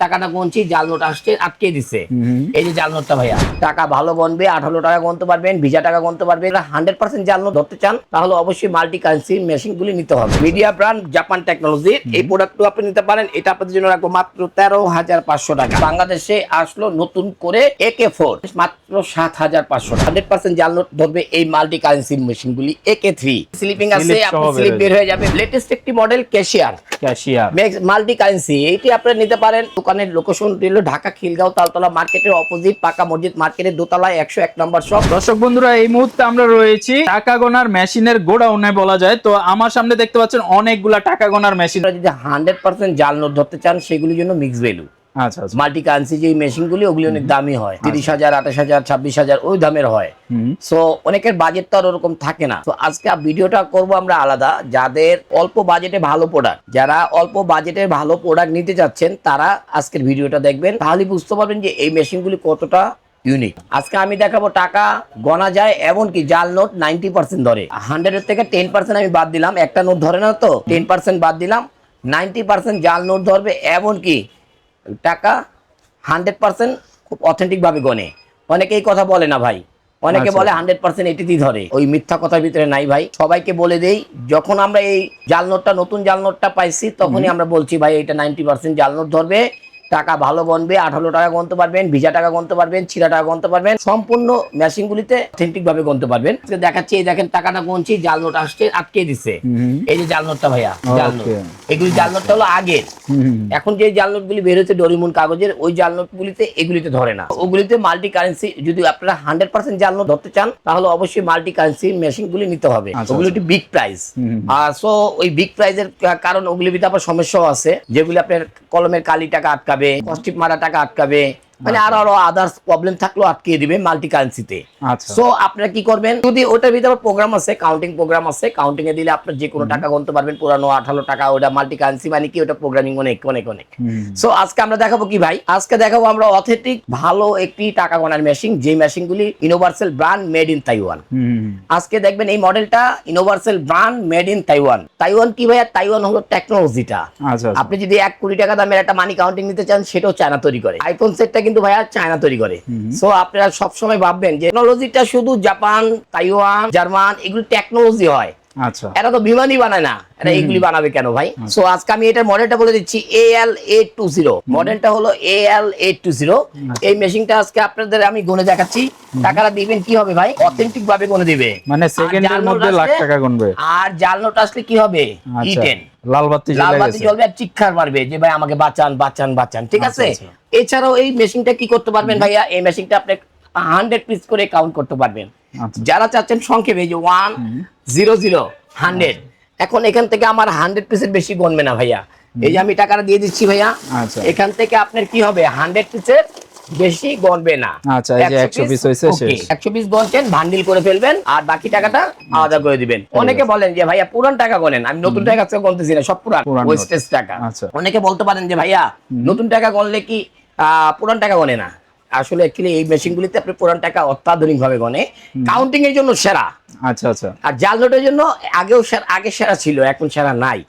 টাকাটা গুনছি, জাল নোট আসছে, আটকে দিচ্ছে। এই যে জাল নোটটা ভাইয়া, টাকা ভালো গনবে, 18 টাকা গনতে পারবেন, ভিজা টাকা গনতে পারবেন। 100% জাল নোট ধরতে চান তাহলে অবশ্যই মাল্টি কারেন্সি মেশিন গুলি নিতে হবে। মিডিয়া ব্র্যান্ড জাপান টেকনোলজি, এই প্রোডাক্টটা আপনি নিতে পারেন। এটা আপনাদের জন্য রাখবো মাত্র 13,500 টাকা। বাংলাদেশে আসলো নতুন করে AK4 মাত্র 7,500 টাকা। 100% জাল নোট ধরবে এই মাল্টি কারেন্সি মেশিন গুলি। AK3 স্লিপিং আছে, আপনি স্লিপ বের হয়ে যাবে। লেটেস্ট একটি মডেল ক্যাশিয়ার মাল্টি কারেন্সি, এইটি আপনারা নিতে পারেন। দোকানের লোকেশন দিল ঢাকা খিলগাঁও তালতলা মার্কেটের অপোজিট পাকা মসজিদ মার্কেটের দোতলায় 101 নম্বর শপ। দর্শক বন্ধুরা, এই মুহূর্তে আমরা রয়েছি টাকা গোনার মেশিনের গোডাউনে বলা যায়। তো আমার সামনে দেখতে পাচ্ছেন অনেকগুলা টাকা গোনার মেশিন। যদি 100% জাল নোট ধরতে চান সেগুলির জন্য মিক্স ভ্যালু। আচ্ছা, মাল্টি কারেন্সি যে মেশিনগুলি ওগুলি অনেক দামি হয়, 30,000, 28,000, 26,000 ওই দামের হয়। সো অনেকের বাজেট তো আর ওরকম থাকে না। তো আজকে ভিডিওটা করব আমরা আলাদা, যাদের অল্প বাজেটে ভালো প্রোডাক্ট, যারা অল্প বাজেটে ভালো প্রোডাক্ট নিতে যাচ্ছেন তারা আজকের ভিডিওটা দেখবেন, তাহলে বুঝতে পারবেন যে এই মেশিনগুলি কতটা ইউনিক। আজকে আমি দেখাবো টাকা গনা যায় এমনকি জাল নোট 90% ধরে। 100 থেকে 10% আমি বাদ দিলাম, একটা নোট ধরে না তো 10% বাদ দিলাম, 90% জাল নোট ধরবে। এমনকি টাকা 100% খুব অথেন্টিক ভাবে গনে। অনেকেই কথা বলে না ভাই, অনেকে বলে 100% এটিতেই ধরে। ওই মিথ্যা কথার ভিতরে নাই ভাই। সবাইকে বলে দেই, যখন আমরা এই জাল নোটটা নতুন জাল নোটটা পাইছি তখনই আমরা বলছি ভাই এটা 90% জাল নোট ধরবে, টাকা ভালো গনবে, 18 টাকা গনতে পারবেন, ভিজা টাকা গনতে পারবেন, ছিঁড়া টাকা গনতে পারবেন। সম্পূর্ণ মেশিনগুলিতে অথেন্টিক ভাবে গনতে পারবেন। দেখাচ্ছি, এই দেখেন টাকাটা গুনছি, জাল নোট আসছে, আটকে দিচ্ছে। এই যে জাল নোটটা ভাইয়া, জাল নোট, এগুলি জাল নোটটা হলো আগের। এখন যে জাল নোটগুলি বের হচ্ছে ডরিমন কাগজের, ওই জাল নোটগুলিতে এগুলিতে ধরে না। ওগুলিতে মাল্টি কারেন্সি, যদি আপনারা 100% জাল নোট ধরতে চান তাহলে অবশ্যই মাল্টি কারেন্সি মেশিনগুলি নিতে হবে। ওগুলি একটু বিগ প্রাইস। সো ওই বিগ প্রাইসের কারণ ওগুলির ভিতরে আবার সমস্যাও আছে, যেগুলি আপনার কলমের কালি টাকা আটকাবে, কস্টিপ মারা টাকা আটকাবে, মানে আরো আদার্স প্রবলেম থাকলেও আটকিয়ে দিবে মাল্টি কারেন্সিতে। সো আপনারা কি করবেন, যদি ওটার ভিতরে প্রোগ্রাম আছে, কাউন্টিং প্রোগ্রাম আছে, কাউন্টিং এ দিলে আপনার যে কোনো টাকা গুনতে পারবেন, পুরানো 18 টাকা, ওটা মাল্টি কারেন্সি মানে কি, ওটা প্রোগ্রামিং অনেক অনেক অনেক। সো আজকে আমরা দেখাবো কি ভাই, আজকে দেখাবো আমরা অথেন্টিক ভালো একটি টাকা গোনার মেশিন, যে মেশিনগুলি universal brand made in Taiwan. আজকে দেখবেন এই মডেলটা universal brand made in Taiwan. Taiwan কি ভাইয়া, তাইওয়ান হলো টেকনোলজিটা। আপনি যদি 1 কোটি টাকা দামের একটা মানি কাউন্টিং নিতে চান সেটাও চায়না তৈরি করে। আইফোন সেটটা কিন্তু ভাইয়া চায়না তৈরি করে। সো আপনারা সবসময় ভাববেন যে টেকনোলজিটা শুধু জাপান, তাইওয়ান, জার্মান এগুলো টেকনোলজি হয়। আচ্ছা, এরা তো বিমানই বানায় না, এরা এইগুলি বানাবে কেন ভাই? সো আজকে আমি এটার মডেলটা বলে দিচ্ছি, AL820 মডেলটা হলো AL820। এই মেশিনটা আজকে আপনাদের আমি গুনে দেখাচ্ছি। টাকাটা দিবেন কি হবে ভাই, অথেন্টিক ভাবে গুনে দিবে, মানে সেকেন্ডের মধ্যে লাখ টাকা গুনবে। আর জাল নোট আসলে কি হবে, ইটেন লাল বাতি জ্বলবে আর চিৎকার মারবে যে ভাই আমাকে বাঁচান বাঁচান বাঁচান। ঠিক আছে, এছাড়াও এই মেশিনটা কি করতে পারবেন ভাইয়া, এই মেশিনটা আপনি 100 পিস করে কাউন্ট করতে পারবেন। যারা চাচ্ছেন সংক্ষেপে যে 1 0 0 100, এখন এখান থেকে আমার 100 পিসের বেশি গণবে না ভাইয়া। এই যে আমি টাকাটা দিয়ে দিচ্ছি ভাইয়া, এখান থেকে আপনার কি হবে, 100 পিসের বেশি গণবে না। আচ্ছা, এই যে 100 পিস হইছে, শেষ 100 পিস গণছেন, বান্ডিল করে ফেলবেন আর বাকি টাকাটা আলাদা করে দিবেন। অনেকে বলেন যে ভাইয়া পুরান টাকা গণেন, আমি নতুন টাকা আজকে গণতেছি না, সব পুরান ওয়েস্টেজ টাকা। অনেকে বলতে পারেন যে ভাইয়া নতুন টাকা গণলে কি পুরান টাকা গণে না। আসলে অ্যাকচুয়ালি এই মেশিনগুলিতে আপনি পুরান টাকা অত্যাধুনিক ভাবে গণে, কাউন্টিং এর জন্য সেরা। আচ্ছা আচ্ছা, আর জাল নোটের জন্য আগে সেরা ছিল, এখন সেরা নাই।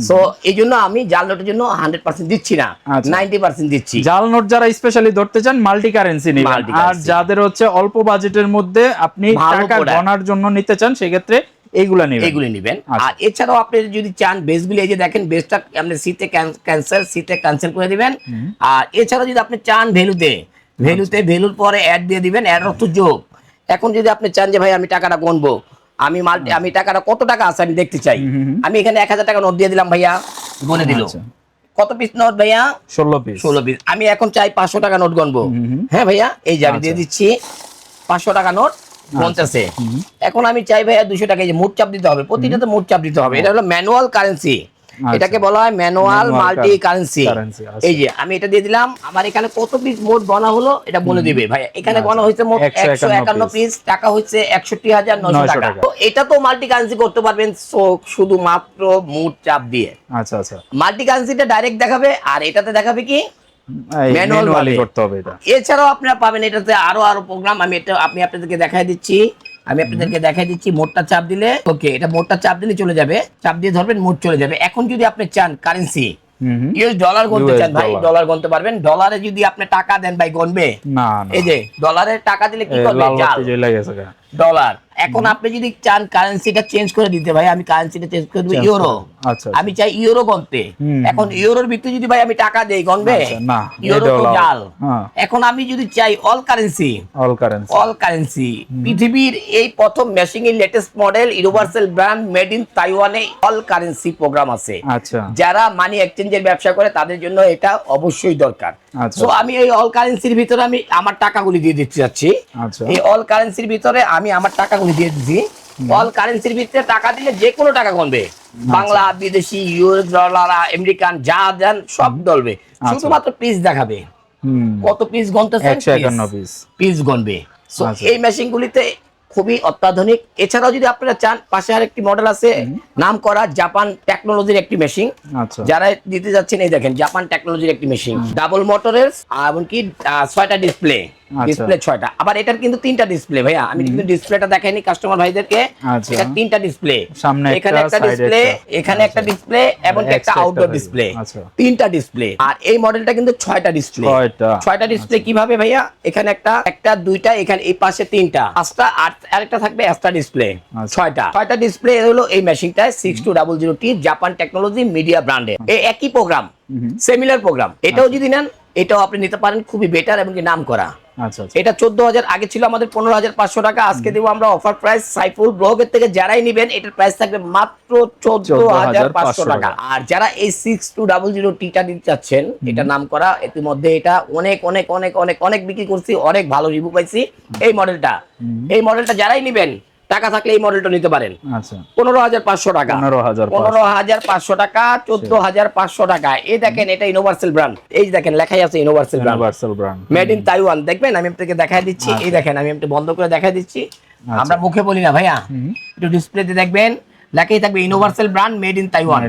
সো এই জন্য আমি জাল নোটের জন্য 100% দিচ্ছি না, 90% দিচ্ছি। জাল নোট যারা স্পেশালি ধরতে চান মাল্টি কারেন্সি নেবেন, আর যাদের হচ্ছে অল্প বাজেটের মধ্যে আপনি টাকা গণার জন্য নিতে চান সেক্ষেত্রে এইগুলা নেবেন। আর এছাড়াও আপনি যদি চান বেসগুলি, এই যে দেখেন বেসটা আপনি সিতে ক্যান্সেল করে দিবেন। আর এছাড়াও যদি আপনি চান ভ্যালুর পরে অ্যাড দিয়ে দিবেন, অ্যাড অর্থ যোগ। এখন যদি আপনি চান যে ভাই আমি টাকাটা গণবো, আমি টাকাটা কত টাকা আছে আমি দেখতে চাই, আমি এখানে 1000 টাকা নোট দিয়ে দিলাম ভাইয়া, গনে দিল। কত পিস নোট ভাইয়া, 16 পিস। আমি এখন চাই 500 টাকা নোট গণবো। হ্যাঁ ভাইয়া, এই যে আমি দিয়ে দিচ্ছি 500 টাকা নোট গণতেছে। এখন আমি চাই ভাইয়া 200 টাকা, এই যে মোট চাপ দিতে হবে, প্রতিটাতে মোট চাপ দিতে হবে। এটা হলো ম্যানুয়াল কারেন্সি, এটাকে বলা হয় ম্যানুয়াল মাল্টি কারেন্সি। এই যে আমি এটা দিয়ে দিলাম, আমার এখানে কত পিস মোট গণা হলো এটা বলে দিবে ভাই। এখানে গণা হয়েছে মোট 151 পিস, টাকা হচ্ছে 61,900 টাকা। তো এটা তো মাল্টি কারেন্সি করতে পারবেন শুধুমাত্র মোট চাপ দিয়ে। আচ্ছা আচ্ছা, মাল্টি কারেন্সিটা ডাইরেক্ট দেখাবে, আর এটাতে দেখাবে কি ম্যানুয়ালি করতে হবে এটা। এছাড়াও আপনারা পাবেন এটাতে আরো প্রোগ্রাম, আমি আপনাদেরকে দেখাই দিচ্ছি। মোটটা চাপ দিলে, ওকে, এটা মোটটা চাপ দিলে চলে যাবে, চাপ দিয়ে ধরবেন মোট চলে যাবে। এখন যদি আপনি চান কারেন্সি ইউএস ডলার গণতে US চান ভাই, ডলার। ডলার গণতে পারবেন। ডলারে যদি আপনি টাকা দেন ভাই গণবে? না এই যে ডলারে টাকা দিলে কি করবে? লাল জাল বাতি জ্বলে গেছে গা। ডলার। এখন আপনি যদি চান কারেন্সিটা চেঞ্জ করে দিতে, ভাই আমি কারেন্সিটা চেঞ্জ করে দেব ইউরো। আচ্ছা আমি চাই ইউরো গণতে। এখন ইউরোর ভিতরে যদি ভাই আমি টাকা দেই গণবে? না, ইউরো তো ডলার। জাল। হ্যাঁ। এখন আমি যদি চাই all currency, all currency. All currency, পৃথিবীর এই প্রথম মেশিং এর latest model universal brand made in তাইওয়ানে অল কারেন্সি প্রোগ্রাম আছে। আচ্ছা যারা মানি এক্সচেঞ্জের ব্যবসা করে তাদের জন্য এটা অবশ্যই দরকার। আচ্ছা। সো আমি এই অল কারেন্সির ভিতরে আমি আমার টাকাগুলি দিয়ে দিতে যাচ্ছি। আচ্ছা। এই অল কারেন্সির ভিতরে আমি আমার টাকাগুলি দিয়ে দিচ্ছি। অল কারেন্সির ভিতরে টাকা দিলে যে কোনো টাকা গণবে, বাংলা, বিদেশি, ইউএস ডলার, আমেরিকান, যা দেন সব ডলবে। শুধুমাত্র পিস দেখাবে, কত পিস গণতেছেন, 151 পিস পিস গণবে। সো আচ্ছা। এই মেশিনগুলিতে খুবই অত্যাধুনিক। এছাড়াও যদি আপনারা চান, পাশে আরেকটি মডেল আছে নাম করা জাপান টেকনোলজির একটি মেশিন। আচ্ছা যারা দিতে যাচ্ছেন এই দেখেন জাপান টেকনোলজির একটি মেশিন, ডাবল মোটরের, এমনকি 6টা ডিসপ্লে, ডিসপ্লে 6টা। আবার এটার কিন্তু 3টা ডিসপ্লে ভাইয়া, আমি কিন্তু ডিসপ্লেটা দেখাইনি কাস্টমার ভাইদেরকে। আচ্ছা। এটা 3টা ডিসপ্লে, সামনে এখানে একটা side ডিসপ্লে, একটা। এখানে একটা ডিসপ্লে এবং একটা Extra আউটডোর একটা ডিসপ্লে। আচ্ছা। 3টা ডিসপ্লে। আর এই মডেলটা কিন্তু 6টা ডিসপ্লে। 6টা ডিসপ্লে কিভাবে ভাইয়া? এখানে একটা, দুইটা, এখানে এই পাশে 3টা, 5টা, আর আরেকটা থাকবে এক্সট্রা ডিসপ্লে। আচ্ছা। 6টা ডিসপ্লে হলো এই মেশিনটায় 6200T জাপান টেকনোলজি মিডিয়া ব্র্যান্ডের। এই একই প্রোগ্রাম, সিমিলার প্রোগ্রাম। এটাও যদি নেন এটাও আপনি নিতে পারেন, খুবই বেটার এবং নাম করা। আচ্ছা আচ্ছা। এটা 14,000, আগে ছিল আমাদের 15,500 টাকা। আজকে দেবো আমরা অফার প্রাইস, সাইফুল ব্লগের থেকে যারাই নেবেন এটার প্রাইস থাকবে মাত্র 14,500 টাকা। আর যারা এই 6200T-টা নিতে চাচ্ছেন, এটা নাম করা, ইতিমধ্যে এটা অনেক অনেক অনেক অনেক অনেক বিক্রি করছি, অনেক ভালো রিভিউ পাইছি এই মডেলটা। এই মডেলটা যারাই নেবেন, টাকা থাকলে এই মডেলটা নিতে পারেন। আচ্ছা 15,500 টাকা, 15,500 টাকা, 14,500 টাকা। এই দেখেন এটা ইউনিভার্সাল ব্র্যান্ড, এই দেখেন লেখাই আছে universal brand, made in Taiwan. দেখবেন আমি আপনাকে দেখাই দিচ্ছি, এই দেখেন আমি একটু বন্ধ করে দেখাই দিচ্ছি। আমরা মুখে বলি না ভাইয়া, একটু ডিসপ্লেতে দেখবেন লেখাই থাকবে universal brand made in Taiwan.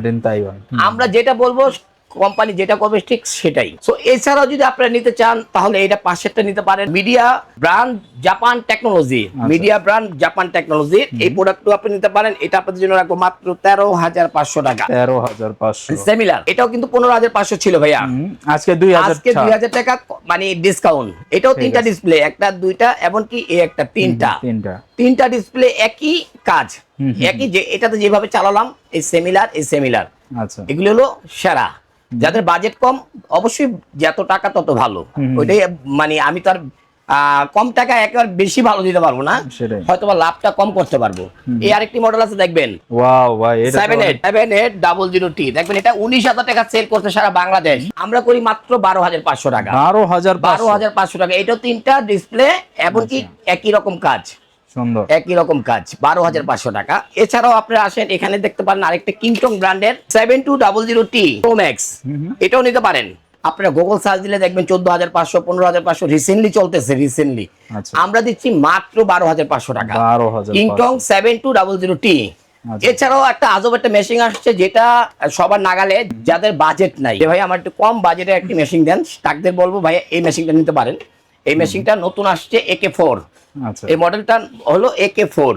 আমরা যেটা বলবো কোম্পানি যেটা করবে ঠিক সেটাই। সো এছাড়াও যদি আপনারা নিতে চান তাহলে এটা পাশেরটা নিতে পারেন, media brand Japan technology, media brand Japan technology. এই প্রোডাক্টও আপনি নিতে পারেন। এটা আপনাদের জন্য রাখবো মাত্র 13,500 টাকা। 13,500 সিমিলার, এটাও কিন্তু 15,500 ছিল ভাইয়া, আজকে 2,000 টাকা মানে ডিসকাউন্ট। এটাও 3টা ডিসপ্লে, একটা, দুইটা, এমনকি এই একটা, 3টা ডিসপ্লে, একই কাজ, একই যে এটাতে যেভাবে চালালাম এই সিমিলার। আচ্ছা। এগুলো হলো সেরা। যাদের বাজেট কম, অবশ্যই যত টাকা তত ভালো, ওইটাই মানে আমি তো আর কম টাকা একেবারে বেশি ভালো দিতে পারবো না, হয়তো বা লাভটা কম করতে পারবো। এই আরেকটি মডেল আছে দেখবেন, ওয়াও ভাই, এটা 7800T, দেখবেন এটা 19,000 টাকা সেল করতে সারা বাংলাদেশ, আমরা করি মাত্র 12,500 টাকা। 12,500 টাকা। এটাও 3টা ডিসপ্লে, এমনকি একই রকম কাজ, সুন্দর একই রকম কাজ, 12,500 টাকা। এছাড়াও আপনারা আসেন, এখানে দেখতে পারেন আরেকটা কিংটং ব্র্যান্ডের 7200T Pro Max, এটাও নিতে পারেন। আপনারা গুগল সার্চ দিলে দেখবেন 14,500, 15,500 রিসেন্টলি চলতেছে, রিসেন্টলি আমরা দিচ্ছি মাত্র 12,500 টাকা, কিংটং 7200T। এছাড়াও একটা আজব একটা মেশিন আসছে যেটা সবার নাগালে, যাদের বাজেট নাই, ভাই আমার একটু কম বাজেটে একটি মেশিন দেন, তাদের বলবো ভাই এই মেশিনটা নিতে পারেন। এই মেশিনটা নতুন আসছে, AK4। এই মডেলটা হলো AK4,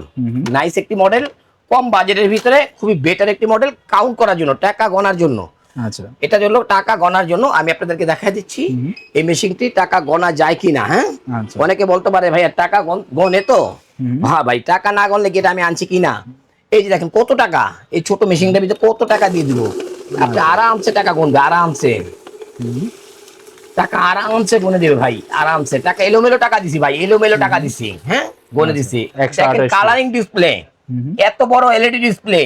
নাইস একটি মডেল, কম বাজেটের ভিতরে খুবই বেটার একটি মডেল, কাউন্ট করার জন্য, টাকা গণার জন্য। আচ্ছা, এটা হলো টাকা গণার জন্য। আমি আপনাদেরকে দেখাই দিচ্ছি এই মেশিনটি টাকা গণা যায় কিনা। হ্যাঁ, অনেকে বলতে পারে ভাইয়া টাকা গণে তো, হ্যাঁ ভাই, টাকা না গণলে কি এটা আমি আনছি কিনা। এই যে দেখেন কত টাকা, এই ছোট মেশিনটার ভিতরে কত টাকা দিয়ে দিব, আপনি আরামসে টাকা গণবে, আরামসে টাকা আরামসে গুনে দেবে ভাই, আরামসে টাকা। এলোমেলো টাকা দিছি ভাই, এলোমেলো টাকা দিছি, হ্যাঁ গুনে দিছি। কালারিং ডিসপ্লে, এত বড় এলইডি ডিসপ্লে,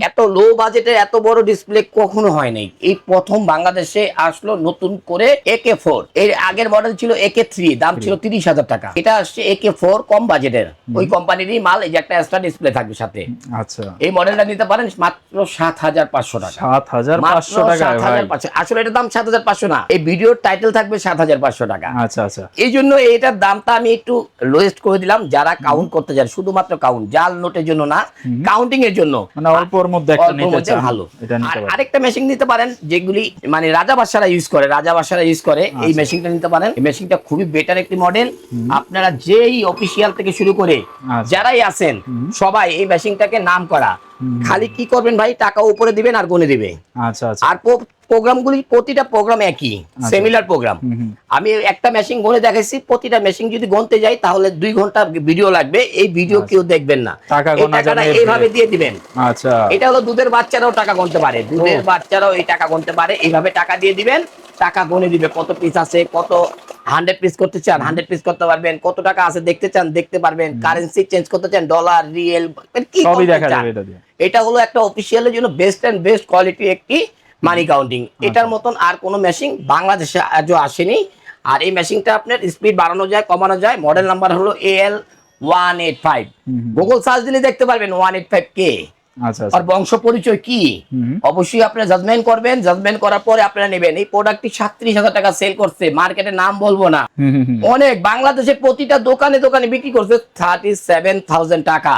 এত লো বাজেটের এত বড় ডিসপ্লে কখনো হয় নাই, এই প্রথম বাংলাদেশে আসলো নতুন করে AK4। এর আগের মডেল ছিল AK3, দাম ছিল 30,000 টাকা। এটা আসছে AK4, কম বাজেটের, ওই কোম্পানিরই মাল। এই যে একটা এক্সট্রা ডিসপ্লে থাকবে সাথে। আচ্ছা, এই মডেলটা নিতে পারেন মাত্র 7,500 টাকা। 7,500 টাকা ভাই, আসলে এটার দাম 7,500 না, এই ভিডিওর টাইটেল থাকবে 7,500 টাকা। আচ্ছা আচ্ছা, এই জন্য এটার দামটা আমি একটু লোয়েস্ট করে দিলাম, যারা কাউন্ট করতে চান, শুধুমাত্র কাউন্ট, জাল নোটের জন্য না, কাউন্টিং এর জন্য, অল্পর মধ্যে একটা নিতে চান ভালো। আর আরেকটা মেশিন নিতে পারেন যেগুলি মানে রাজাবাসারা ইউজ করে, এই মেশিনটা নিতে পারেন। এই মেশিনটা খুবই বেটার একটি মডেল। আপনারা যেই অফিসিয়াল থেকে শুরু করে যারাই আছেন সবাই এই মেশিনটাকে নাম করা, খালি কি করবেন ভাই, টাকা উপরে দিবেন আর গুনে দিবে। আচ্ছা আচ্ছা, আর প্রোগ্রামগুলি প্রতিটা প্রোগ্রাম একই, সিমিলার প্রোগ্রাম। আমি একটা মেশিন গনে দেখাইছি, প্রতিটা মেশিন যদি গনতে যাই তাহলে 2 ঘন্টা ভিডিও লাগবে, এই ভিডিও কেউ দেখবেন না। টাকাটা এইভাবে দিয়ে দিবেন। আচ্ছা, এটা হলো দুধের বাচ্চারাও টাকা গনতে পারে, দুধের বাচ্চারাও এই টাকা গনতে পারে। এইভাবে টাকা দিয়ে দিবেন, টাকা গনে দিবে কত পিস আছে, কত 100 পিস করতে চান 100 পিস করতে পারবেন, কত টাকা আছে দেখতে চান দেখতে পারবেন, কারেন্সি চেঞ্জ করতে চান ডলার রিয়েল কি সবই দেখা যাবে এটা দিয়ে। এটা হলো একটা অফিশিয়ালের জন্য বেস্ট এন্ড বেস্ট কোয়ালিটি একটি মানি কাউন্টিং। এটার মতন আর কোনো মেশিন বাংলাদেশে আজও আসেনি। আর এই মেশিনটা আপনার স্পিড বাড়ানো যায় কমানো যায়। মডেল নাম্বার হলো AL185। গুগল সার্চ দিলে দেখতে পারবেন 185K। আচ্ছা, আর বংশ পরিচয় কি অবশ্যই আপনারা জাজমেন্ট করবেন, জাজমেন্ট করার পরে আপনারা নেবেন। এই প্রোডাক্টটি 37,000 টাকা সেল করছে, মার্কেটের নাম বলবো না, অনেক বাংলাদেশে প্রতিটা দোকানে দোকানে বিক্রি করছে 37,000 টাকা।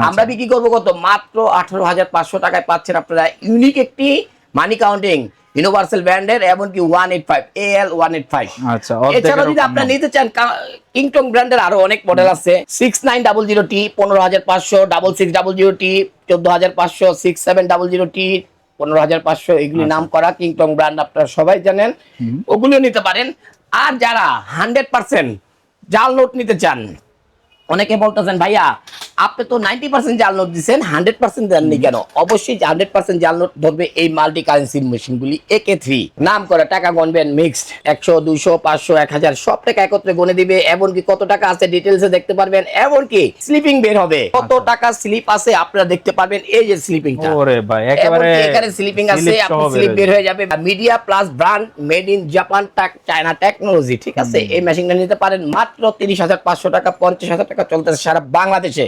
আমরা বিক্রি করবো কত? মাত্র 18,500 টাকায় পাচ্ছেন আপনারা ইউনিক একটি মানি কাউন্টিং ইউনিভার্সাল ব্র্যান্ডের, এমনকি 185 AL185। আচ্ছা, এছাড়া যদি আপনারা নিতে চান কিংটং ব্র্যান্ডের আরো অনেক মডেল আছে। 6900T 15,500, 6600T 14,500, 6700T 15,500, এগুলি নাম করা কিংটং ব্র্যান্ড, আপনারা সবাই জানেন, ওগুলো নিতে পারেন। আর যারা 100% জাল নোট নিতে চান, অনেকে বলতেছেন ভাইয়া আপনি তো 90% জাল নোট দিচ্ছেন, 100% দেননি কেন? অবশ্যই 100% জাল নোট ধরবে এই মাল্টি কারেন্সি মেশিনগুলি। AK3 নাম করা, টাকা গণবেন মিক্সড 100 200 500 1000 সব টাকা একত্রে গনে দিবে। এমনকি কত টাকা আছে ডিটেলসে দেখতে পারবেন, এমনকি স্লিপিং বের হবে, কত টাকা স্লিপ আছে আপনারা দেখতে পারবেন। এই যে স্লিপিংটা, ওরে ভাই একেবারে এখানে স্লিপিং আছে, আপনি স্লিপ বের হয়ে যাবে। Media plus brand, made in Japan, China technology, ঠিক আছে। এই মেশিনটা নিতে পারেন মাত্র 30,500 টাকা, 50,000 টাকা চলতেছে সারা বাংলাদেশে।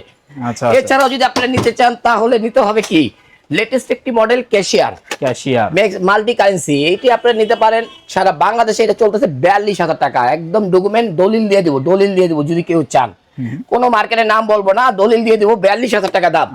আচ্ছা, এছাড়াও যদি আপনারা নিতে চান তাহলে নিতে হবে কি লেটেস্ট একটি মডেল ক্যাশিয়ার মাল্টি কারেন্সি। এইটি আপনারা নিতে পারেন সারা বাংলাদেশে। এটা চলতেছে 42,000 টাকা, একদম ডকুমেন্ট দলিল দিয়ে দিব, দলিল দিয়ে দিব যদি কেউ চান। কোনো মার্কেটের নাম বলবো না, দলিল দিয়ে দিব, 42,000 টাকা দাম।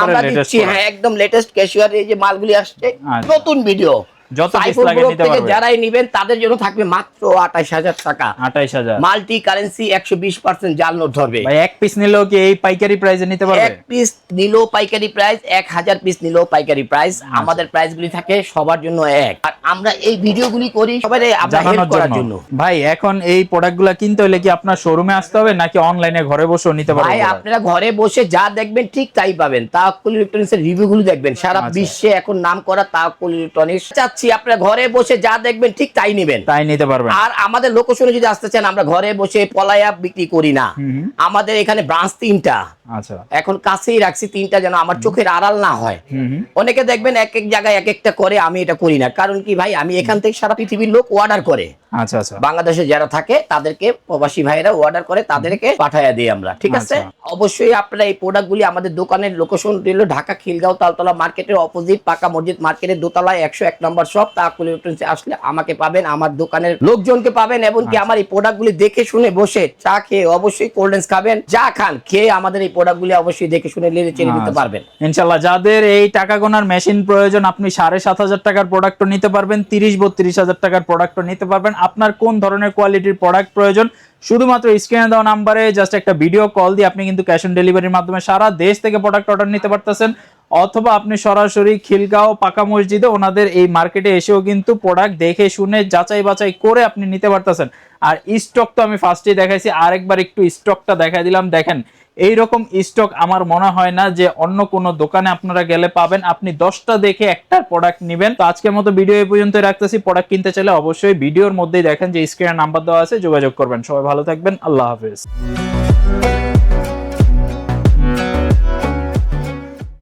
আমরা দিচ্ছি হ্যাঁ একদম লেটেস্ট ক্যাশিয়ার। এই যে মালগুলি আসছে নতুন ভিডিও, যত পিস লাগে নিতে পারবেন। যারাই নেবেন তাদের জন্য থাকবে মাত্র 28,000 টাকা। 28,000 মাল্টি কারেন্সি 120% জাল নোট ধরবে ভাই। এক পিস নিলেও কি এই পাইকারি প্রাইসে নিতে পারবে? এক পিস নিলেও পাইকারি প্রাইস, 1000 পিস নিলেও পাইকারি প্রাইস। আমাদের প্রাইসগুলি থাকে সবার জন্য এক। আর আমরা এই ভিডিওগুলি করি সবাইকে আপনাদের হেল্প করার জন্য। ভাই এখন এই প্রোডাক্টগুলো কিনতে হলে কি আপনার শোরুমে আসতে হবে নাকি অনলাইনে ঘরে বসেও নিতে পারবেন? ভাই আপনারা ঘরে বসে যা দেখবেন ঠিক তাই পাবেন। তাওয়াক্কুল ইলেকট্রনিক্স এর রিভিউগুলো দেখবেন, সারা বিশ্বে এখন নাম করা তাওয়াক্কুল ইলেকট্রনিক্স। চাচ্ছি আপনারা ঘরে বসে যা দেখবেন ঠিক তাই নেবেন, তাই নিতে পারবেন। আর আমাদের লোকেশনে যদি আসতে চান, আমরা ঘরে বসে পলায়া বিক্রি করি না। আমাদের এখানে ব্রাঞ্চ 3টা। আচ্ছা, এখন কাছেই রাখছি 3টা, যেন আমার চোখের আড়াল না হয়। অনেকে দেখবেন এক এক জায়গায় এক একটা করে, আমি এটা করি না। কারণ কি ভাই, আমি এখান থেকে সারা পৃথিবীর লোক অর্ডার করে। আচ্ছা আচ্ছা, বাংলাদেশে যারা থাকে তাদেরকে, প্রবাসী ভাইরা অর্ডার করে, তাদেরকে পাঠাইয়া দিই আমরা, ঠিক আছে। অবশ্যই আপনারা এই প্রোডাক্টগুলি আমাদের দোকানের লোকেশন দিল ঢাকা খিলগাঁও তালতলা মার্কেটের অপোজিট পাকা মসজিদ মার্কেটের দোতলায় 101 নম্বর শপ তাওয়াক্কুল ইলেকট্রনিক্স। আসলে আমাকে পাবেন, আমার দোকানের লোকজনকে পাবেন, এমনকি আমার এই প্রোডাক্টগুলি দেখে শুনে বসে চা খেয়ে, অবশ্যই কোল্ড ড্রিঙ্কস খাবেন, যা খান খেয়ে আমাদের এই প্রোডাক্টগুলি অবশ্যই দেখে শুনে লেড়ে চেড়ে নিতে পারবেন ইনশাআল্লাহ। যাদের এই টাকা গোনার মেশিন প্রয়োজন, আপনি 7,500 টাকার প্রোডাক্টও নিতে পারবেন, 30-32,000 টাকার প্রোডাক্টও নিতে পারবেন। আপনার কোন ধরনের কোয়ালিটির প্রোডাক্ট প্রয়োজন, শুধুমাত্র স্ক্রিনে দেওয়া নাম্বারে জাস্ট একটা ভিডিও কল দিয়ে আপনি কিন্তু ক্যাশ অন ডেলিভারির মাধ্যমে সারা দেশ থেকে প্রোডাক্ট অর্ডার নিতে পারতেছেন। অথবা আপনি সরাসরি খিলগাঁও পাকা মসজিদে ওনাদের এই মার্কেটে এসেও কিন্তু প্রোডাক্ট দেখে শুনে যাচাই বাছাই করে আপনি নিতে পারতেছেন। আর স্টক তো আমি ফার্স্টেই দেখাইছি, আরেকবার একটু স্টকটা দেখাই দিলাম। দেখেন এইরকম স্টক আমার মনে হয় না যে অন্য কোনো দোকানে আপনারা গেলে পাবেন। আপনি 10টা দেখে একটার প্রোডাক্ট নেবেন। তো আজকের মতো ভিডিও এই পর্যন্ত রাখতেছি। প্রোডাক্ট কিনতে চাইলে অবশ্যই ভিডিওর মধ্যেই দেখেন যে স্ক্রিনে নাম্বার দেওয়া আছে, যোগাযোগ করবেন। সবাই ভালো থাকবেন, আল্লাহ হাফেজ।